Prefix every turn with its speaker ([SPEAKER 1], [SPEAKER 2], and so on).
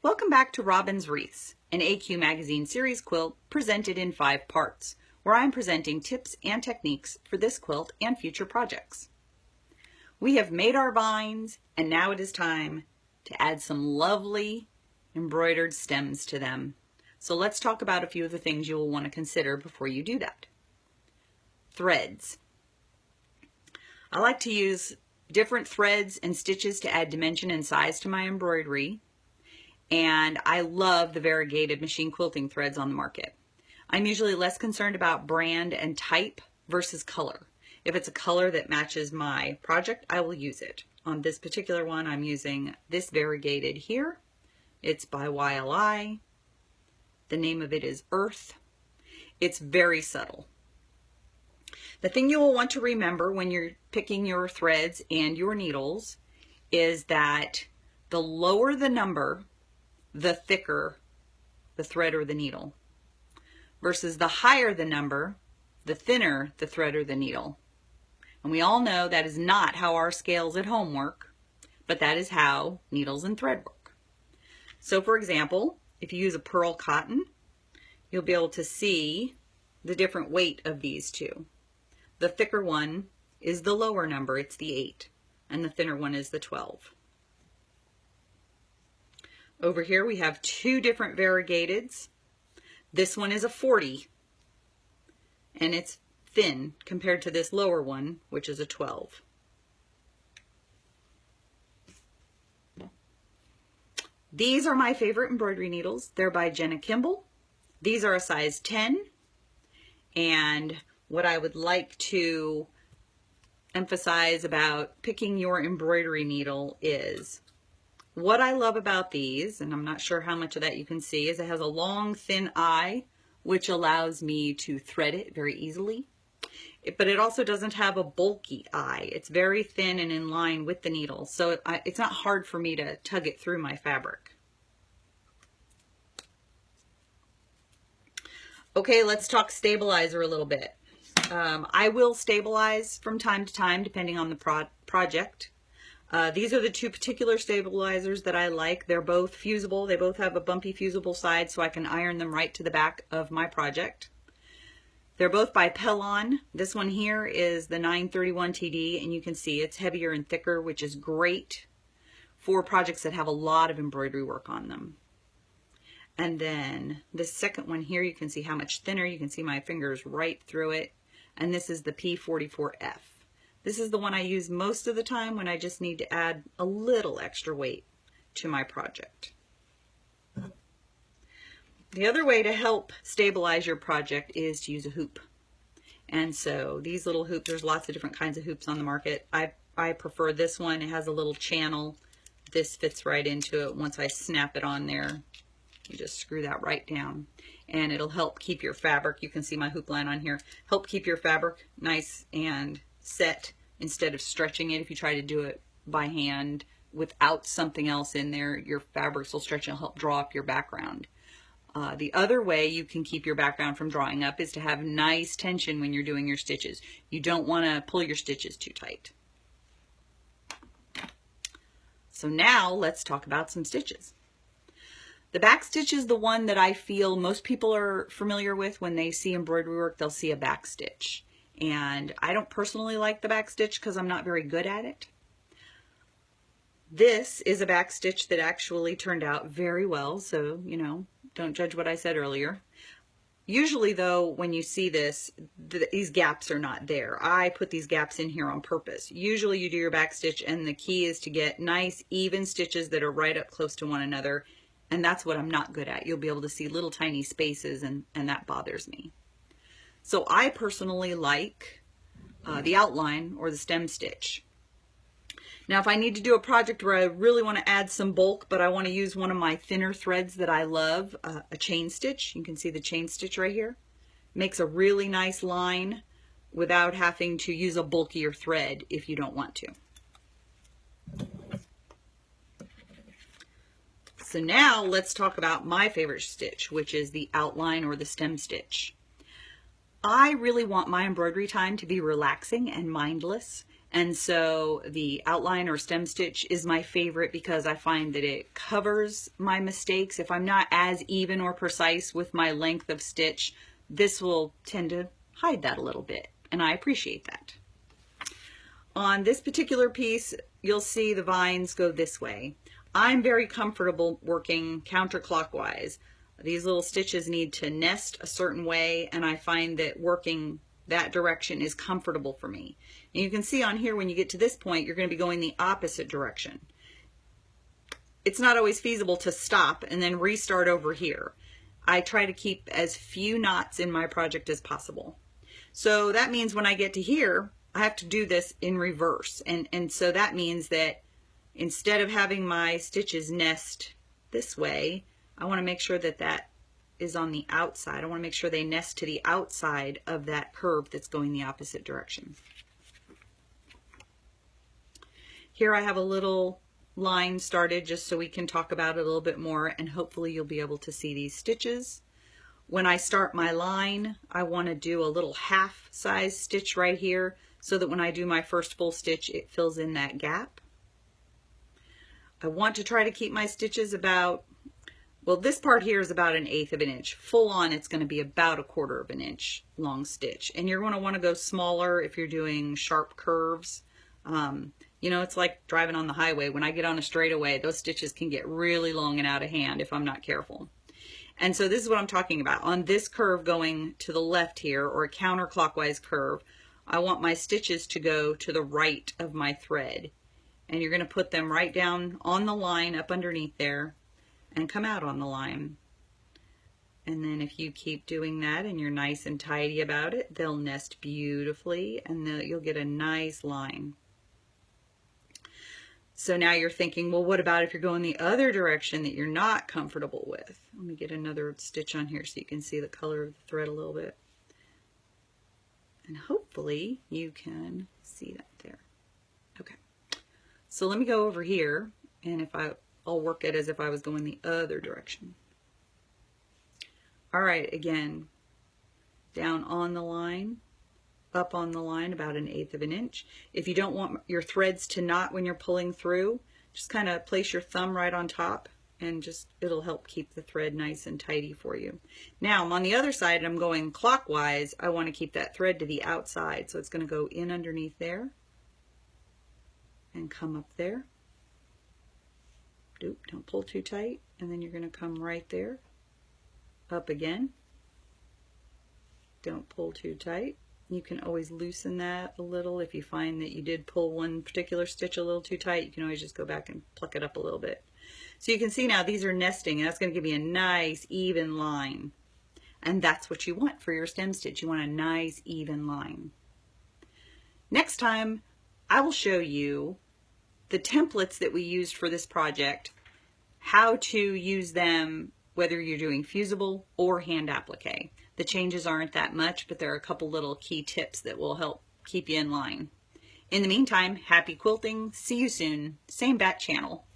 [SPEAKER 1] Welcome back to Robin's Wreaths, an AQ Magazine series quilt presented in 5 parts, where I'm presenting tips and techniques for this quilt and future projects. We have made our vines, and now it is time to add some lovely embroidered stems to them. So let's talk about a few of the things you will want to consider before you do that. Threads. I like to use different threads and stitches to add dimension and size to my embroidery. And I love the variegated machine quilting threads on the market. I'm usually less concerned about brand and type versus color. If it's a color that matches my project, I will use it. On this particular one, I'm using this variegated here. It's by YLI. The name of it is Earth. It's very subtle. The thing you will want to remember when you're picking your threads and your needles is that the lower the number, the thicker the thread or the needle, versus the higher the number, the thinner the thread or the needle. And we all know that is not how our scales at home work, but that is how needles and thread work. So for example, if you use a pearl cotton, you'll be able to see the different weight of these two. The thicker one is the lower number, it's the 8, and the thinner one is the 12. Over here we have 2 different variegateds. This one is a 40, and it's thin compared to this lower one, which is a 12. These are my favorite embroidery needles. They're by Jenna Kimball. These are a size 10, and what I would like to emphasize about picking your embroidery needle is what I love about these, and I'm not sure how much of that you can see, is it has a long, thin eye, which allows me to thread it very easily. But it also doesn't have a bulky eye. It's very thin and in line with the needle, so it's not hard for me to tug it through my fabric. Okay, let's talk stabilizer a little bit. I will stabilize from time to time depending on the project. These are the 2 particular stabilizers that I like. They're both fusible. They both have a bumpy fusible side so I can iron them right to the back of my project. They're both by Pellon. This one here is the 931 TD, and you can see it's heavier and thicker, which is great for projects that have a lot of embroidery work on them. And then this second one here, you can see how much thinner. You can see my fingers right through it. And this is the P44F. This is the one I use most of the time when I just need to add a little extra weight to my project. The other way to help stabilize your project is to use a hoop. And so these little hoops, there's lots of different kinds of hoops on the market. I prefer this one. It has a little channel. This fits right into it. Once I snap it on there, you just screw that right down. And it'll help keep your fabric, you can see my hoop line on here, help keep your fabric nice and set instead of stretching it. If you try to do it by hand without something else in there, your fabrics will stretch and it'll help draw up your background. The other way you can keep your background from drawing up is to have nice tension when you're doing your stitches. You don't want to pull your stitches too tight. So now let's talk about some stitches. The back stitch is the one that I feel most people are familiar with. When they see embroidery work, they'll see a back stitch. And I don't personally like the back stitch because I'm not very good at it. This is a back stitch that actually turned out very well, so, you know, don't judge what I said earlier. Usually though, when you see this, these gaps are not there. I put these gaps in here on purpose. Usually you do your back stitch and the key is to get nice, even stitches that are right up close to one another. And that's what I'm not good at. You'll be able to see little tiny spaces, and that bothers me. So I personally like the outline or the stem stitch. Now if I need to do a project where I really want to add some bulk, but I want to use one of my thinner threads that I love, a chain stitch, you can see the chain stitch right here, makes a really nice line without having to use a bulkier thread if you don't want to. So now let's talk about my favorite stitch, which is the outline or the stem stitch. I really want my embroidery time to be relaxing and mindless, And so the outline or stem stitch is my favorite because I find that it covers my mistakes. If I'm not as even or precise with my length of stitch, this will tend to hide that a little bit, and I appreciate that. On this particular piece, you'll see the vines go this way. I'm very comfortable working counterclockwise. These little stitches need to nest a certain way, and I find that working that direction is comfortable for me. And you can see on here, when you get to this point, you're going to be going the opposite direction. It's not always feasible to stop and then restart over here. I try to keep as few knots in my project as possible. So that means when I get to here, I have to do this in reverse. And so that means that instead of having my stitches nest this way, I want to make sure that that is on the outside. I want to make sure they nest to the outside of that curve that's going the opposite direction. Here I have a little line started just so we can talk about it a little bit more, and hopefully you'll be able to see these stitches. When I start my line, I want to do a little half size stitch right here so that when I do my first full stitch, it fills in that gap. I want to try to keep my stitches about, well, this part here is about 1/8 of an inch. Full on, it's going to be about 1/4 of an inch long stitch. And you're going to want to go smaller if you're doing sharp curves. You know, it's like driving on the highway. When I get on a straightaway, those stitches can get really long and out of hand if I'm not careful. And so this is what I'm talking about. On this curve going to the left here, or a counterclockwise curve, I want my stitches to go to the right of my thread. And you're going to put them right down on the line up underneath there and come out on the line. And then if you keep doing that and you're nice and tidy about it, they'll nest beautifully and you'll get a nice line. So now you're thinking, well, what about if you're going the other direction that you're not comfortable with? Let me get another stitch on here so you can see the color of the thread a little bit. And hopefully you can see that there. Okay. So let me go over here, and I'll work it as if I was going the other direction. All right, again, down on the line, up on the line about 1/8 of an inch. If you don't want your threads to knot when you're pulling through, just kind of place your thumb right on top and just it'll help keep the thread nice and tidy for you. Now I'm on the other side and I'm going clockwise. I want to keep that thread to the outside, so it's going to go in underneath there and come up there. Don't pull too tight, and then you're going to come right there, up again. Don't pull too tight. You can always loosen that a little. If you find that you did pull one particular stitch a little too tight, you can always just go back and pluck it up a little bit. So you can see now these are nesting, and that's going to give you a nice even line. And that's what you want for your stem stitch. You want a nice even line. Next time, I will show you the templates that we used for this project, how to use them whether you're doing fusible or hand applique. The changes aren't that much, but there are a couple little key tips that will help keep you in line. In the meantime, happy quilting. See you soon. Same bat channel.